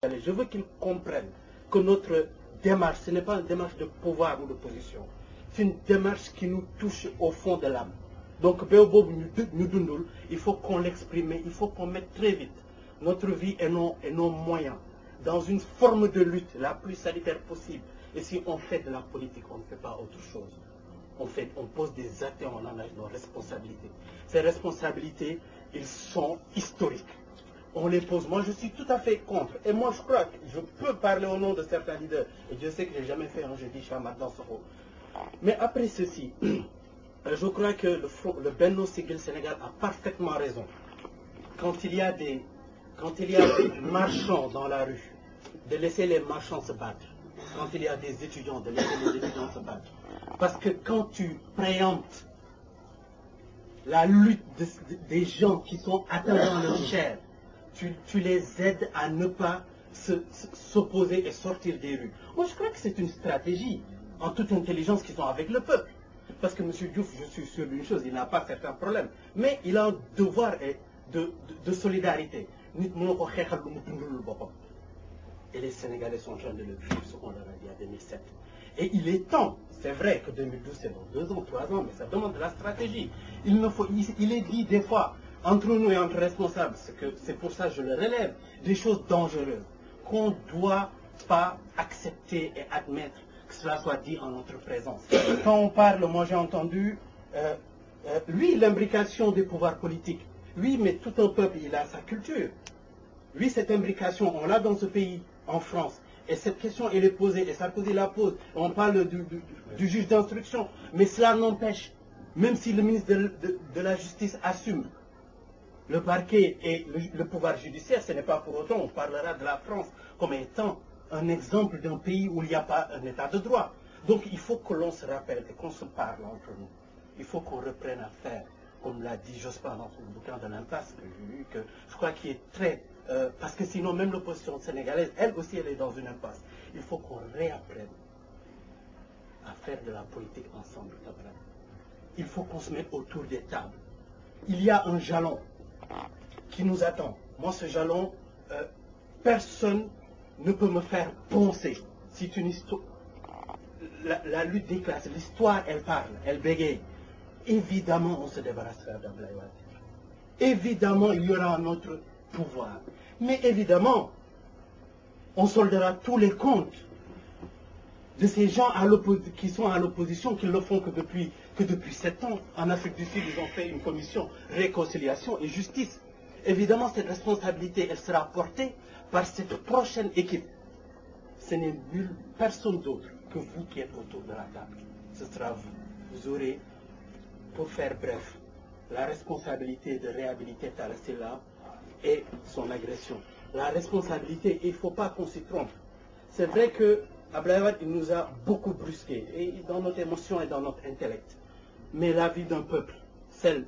Sénégalais, je veux qu'ils comprennent que notre démarche, ce n'est pas une démarche de pouvoir ou de position. C'est une démarche qui nous touche au fond de l'âme. Donc, il faut qu'on l'exprime, il faut qu'on mette très vite notre vie et nos moyens dans une forme de lutte la plus sanitaire possible. Et si on fait de la politique, on ne fait pas autre chose. On pose des actes et on engage nos responsabilités. Ces responsabilités, ils sont historiques. On les pose. Moi, je suis tout à fait contre. Et moi, je crois que je peux parler au nom de certains leaders. Et je sais que je n'ai jamais fait un jeudi Chamat dans ce rôle. Mais après ceci, je crois que le Benno Siggil Sénégal a parfaitement raison. Quand il y a des marchands dans la rue, de laisser les marchands se battre. Quand il y a des étudiants, de laisser les étudiants se battre. Parce que quand tu préemptes la lutte des gens qui sont atteints dans leur chair, tu les aides à ne pas s'opposer et sortir des rues. Moi, je crois que c'est une stratégie, en toute intelligence, qui sont avec le peuple. Parce que M. Diouf, je suis sûr d'une chose, il n'a pas certains problèmes. Mais il a un devoir de solidarité. Et les Sénégalais sont en train de le vivre, ce qu'on leur a dit en 2007. Et il est temps, c'est vrai que 2012 c'est dans 2 ans, 3 ans, mais ça demande de la stratégie. Il est dit des fois, entre nous et entre responsables, c'est pour ça que je le relève, des choses dangereuses, qu'on ne doit pas accepter et admettre que cela soit dit en notre présence. Quand on parle, moi j'ai entendu, lui, l'imbrication des pouvoirs politiques, oui, mais tout un peuple, il a sa culture. Oui, cette imbrication, on l'a dans ce pays, en France. Et cette question, elle est posée, et Sarkozy la pose. On parle du juge d'instruction. Mais cela n'empêche, même si le ministre de la Justice assume le parquet et le pouvoir judiciaire, ce n'est pas pour autant, on parlera de la France comme étant un exemple d'un pays où il n'y a pas un état de droit. Donc il faut que l'on se rappelle et qu'on se parle entre nous. Il faut qu'on reprenne à faire, comme l'a dit Jospin dans son bouquin de l'impasse, que j'ai lu, que je crois qu'il est très... parce que sinon, même l'opposition sénégalaise, elle aussi, elle est dans une impasse. Il faut qu'on réapprenne à faire de la politique ensemble. Il faut qu'on se mette autour des tables. Il y a un jalon qui nous attend. Moi, ce jalon, personne ne peut me faire poncer. C'est une histoire. La lutte des classes, l'histoire, elle parle, elle bégaye. Évidemment, on se débarrassera d'Abdoulaye Wade. Évidemment, il y aura un autre pouvoir. Mais évidemment, on soldera tous les comptes de ces gens qui sont à l'opposition, qui ne le font que depuis 7 ans. En Afrique du Sud, ils ont fait une commission réconciliation et justice. Évidemment, cette responsabilité, elle sera portée par cette prochaine équipe. Ce n'est personne d'autre que vous qui êtes autour de la table. Ce sera vous. Vous aurez, pour faire bref, la responsabilité de réhabiliter Talla Sylla et son agression. La responsabilité, il ne faut pas qu'on s'y trompe. C'est vrai que Abdoulaye Wade, il nous a beaucoup brusqués, et dans notre émotion et dans notre intellect. Mais la vie d'un peuple, celle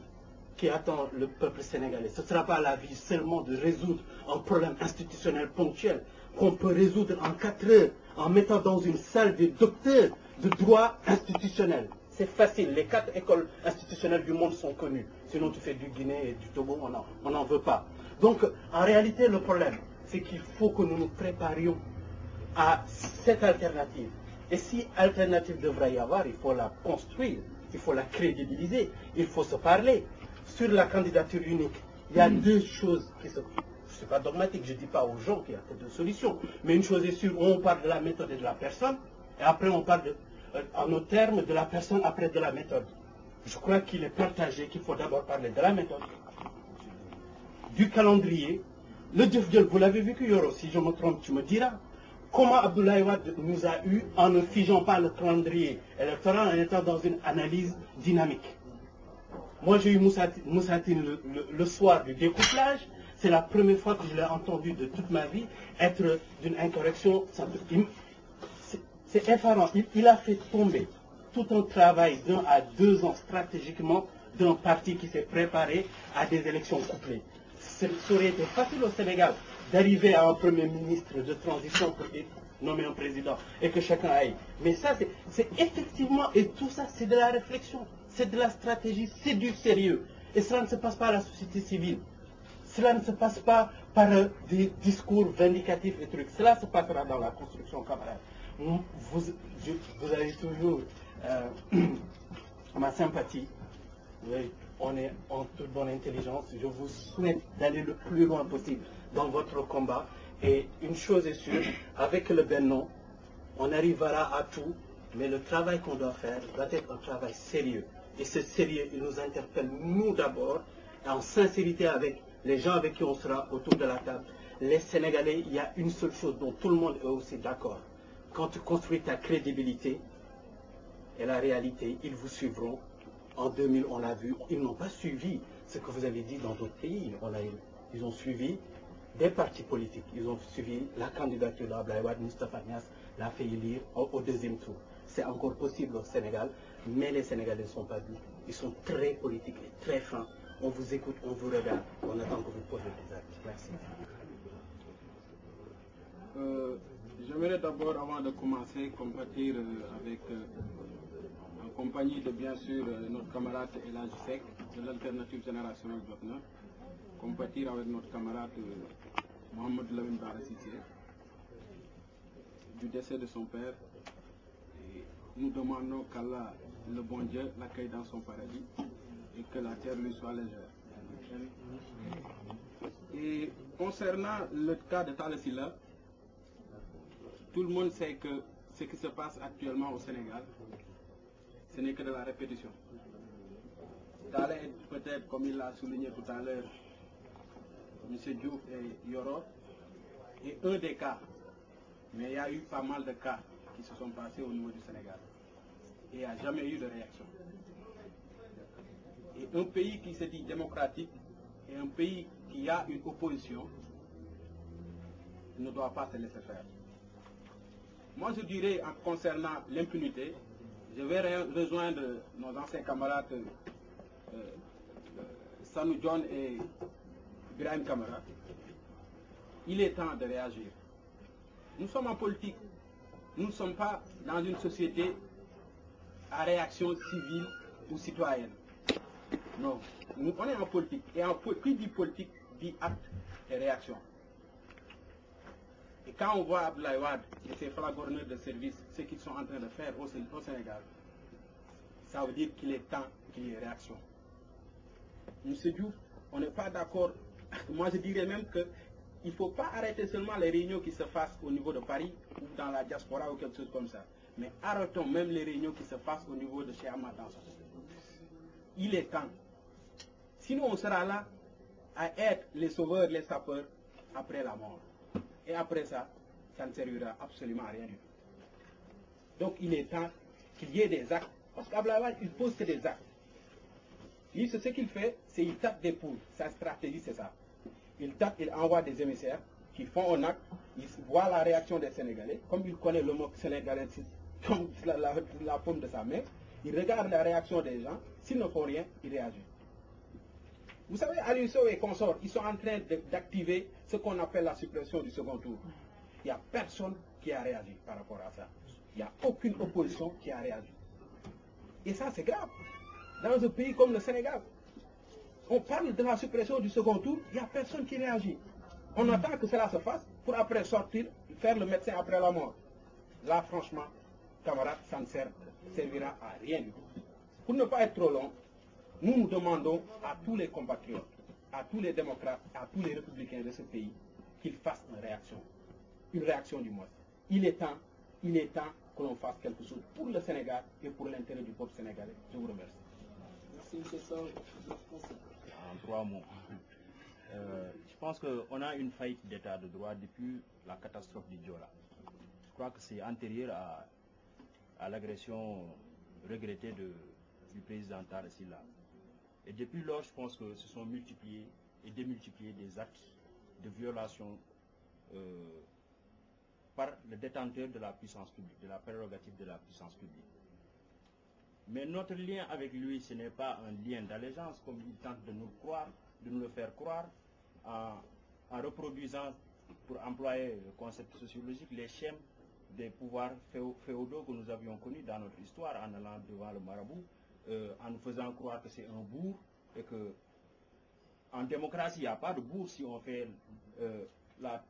qui attend le peuple sénégalais, ce ne sera pas la vie seulement de résoudre un problème institutionnel ponctuel qu'on peut résoudre en 4 heures en mettant dans une salle des docteurs de droit institutionnel. C'est facile, les 4 écoles institutionnelles du monde sont connues. Sinon tu fais du Guinée et du Togo, on n'en veut pas. Donc en réalité le problème, c'est qu'il faut que nous nous préparions à cette alternative. Et si alternative devrait y avoir, il faut la construire, il faut la crédibiliser, il faut se parler. Sur la candidature unique, il y a 2 choses qui se... Je ne suis pas dogmatique, je ne dis pas aux gens qu'il y a que 2 solutions. Mais une chose est sûre, on parle de la méthode et de la personne, et après on parle en nos termes de la personne, après de la méthode. Je crois qu'il est partagé qu'il faut d'abord parler de la méthode, du calendrier. Le Djefdjel, vous l'avez vu, Yoro, si je me trompe, tu me diras. Comment Abdoulaye Wade nous a eu en ne figeant pas le calendrier électoral, en étant dans une analyse dynamique. Moi, j'ai eu Moussatine le soir du découplage. C'est la première fois que je l'ai entendu de toute ma vie être d'une incorrection. C'est effarant. Il a fait tomber tout un travail d'1 à 2 ans stratégiquement d'un parti qui s'est préparé à des élections couplées. Ça aurait été facile au Sénégal d'arriver à un premier ministre de transition pour nommer un président et que chacun aille. Mais ça, c'est effectivement, et tout ça, c'est de la réflexion, c'est de la stratégie, c'est du sérieux. Et cela ne se passe pas à la société civile. Cela ne se passe pas par des discours vindicatifs et trucs. Cela se passera dans la construction, camarade. Vous avez toujours ma sympathie. Oui, on est en toute bonne intelligence. Je vous souhaite d'aller le plus loin possible dans votre combat. Et une chose est sûre, avec le Benno, on arrivera à tout, mais le travail qu'on doit faire doit être un travail sérieux. Et ce sérieux, il nous interpelle, nous d'abord, en sincérité avec les gens avec qui on sera autour de la table. Les Sénégalais, il y a une seule chose dont tout le monde est aussi d'accord. Quand tu construis ta crédibilité et la réalité, ils vous suivront. En 2000, on l'a vu, ils n'ont pas suivi ce que vous avez dit dans d'autres pays. Ils ont suivi des partis politiques. Ils ont suivi la candidature d'Abdoulaye Wade, Moustapha Niasse l'a fait élire au deuxième tour. C'est encore possible au Sénégal, mais les Sénégalais ne sont pas dupes. Ils sont très politiques et très francs. On vous écoute, on vous regarde, on attend que vous posez des actes. Merci. J'aimerais d'abord, avant de commencer, compatir en compagnie de, bien sûr, notre camarade Elhadji Seck de l'Alternative Générationnelle Jotna, compatir avec notre camarade Mohamed Lamine Bara Cissé du décès de son père. Et nous demandons qu'Allah, le bon Dieu, l'accueille dans son paradis et que la terre lui soit légère. Et concernant le cas de Talla Sylla, tout le monde sait que ce qui se passe actuellement au Sénégal, ce n'est que de la répétition. Talla est peut-être, comme il l'a souligné tout à l'heure, M. Diouf et Yoro, est un des cas. Mais il y a eu pas mal de cas qui se sont passés au niveau du Sénégal. Et il n'y a jamais eu de réaction. Et un pays qui se dit démocratique et un pays qui a une opposition ne doit pas se laisser faire. Moi, je dirais, en concernant l'impunité, je vais rejoindre nos anciens camarades Sanou John et Ibrahim Kamara. Il est temps de réagir. Nous sommes en politique. Nous ne sommes pas dans une société à réaction civile ou citoyenne. Non. Nous, on est en politique. Et qui dit politique dit acte et réaction. Et quand on voit Abdoulaye Wade et ses flagorneurs de service, ce qu'ils sont en train de faire au Sénégal, ça veut dire qu'il est temps qu'il y ait réaction. Monsieur Diouf, on n'est pas d'accord. Moi, je dirais même qu'il ne faut pas arrêter seulement les réunions qui se fassent au niveau de Paris ou dans la diaspora ou quelque chose comme ça. Mais arrêtons même les réunions qui se passent au niveau de chez Amadan. Il est temps. Sinon, on sera là à être les sauveurs, les sapeurs après la mort. Et après ça, ça ne servira absolument à rien du tout. Donc, il est temps qu'il y ait des actes. Parce qu'Abdoulaye Wade, il pose que des actes. Lui, ce qu'il fait, c'est qu'il tape des poules. Sa stratégie, c'est ça. Il tape, il envoie des émissaires qui font un acte, il voit la réaction des Sénégalais. Comme il connaît le mot sénégalais comme la paume de sa main, il regarde la réaction des gens. S'ils ne font rien, il réagit. Vous savez, Aliou Sow et consorts, ils sont en train d'activer ce qu'on appelle la suppression du second tour. Il n'y a personne qui a réagi par rapport à ça. Il n'y a aucune opposition qui a réagi. Et ça, c'est grave. Dans un pays comme le Sénégal, on parle de la suppression du second tour, il n'y a personne qui réagit. On attend que cela se fasse pour après sortir, faire le médecin après la mort. Là, franchement, camarades, ça ne servira à rien du tout. Pour ne pas être trop long, nous demandons à tous les compatriotes, à tous les démocrates, à tous les républicains de ce pays, qu'ils fassent une réaction du moins. Il est temps que l'on fasse quelque chose pour le Sénégal et pour l'intérêt du peuple sénégalais. Je vous remercie. Merci, M. Sow. En 3 mots. Je pense qu'on a une faillite d'état de droit depuis la catastrophe du Diola. Je crois que c'est antérieur à l'agression regrettée du président Talla Sylla. Et depuis lors, je pense que se sont multipliés et démultipliés des actes de violation par le détenteur de la puissance publique, de la prérogative de la puissance publique. Mais notre lien avec lui, ce n'est pas un lien d'allégeance, comme il tente de nous le faire croire, en reproduisant, pour employer le concept sociologique, les schèmes des pouvoirs féodaux que nous avions connus dans notre histoire, en allant devant le marabout, en nous faisant croire que c'est un bourg et que en démocratie, il n'y a pas de bourse si on fait la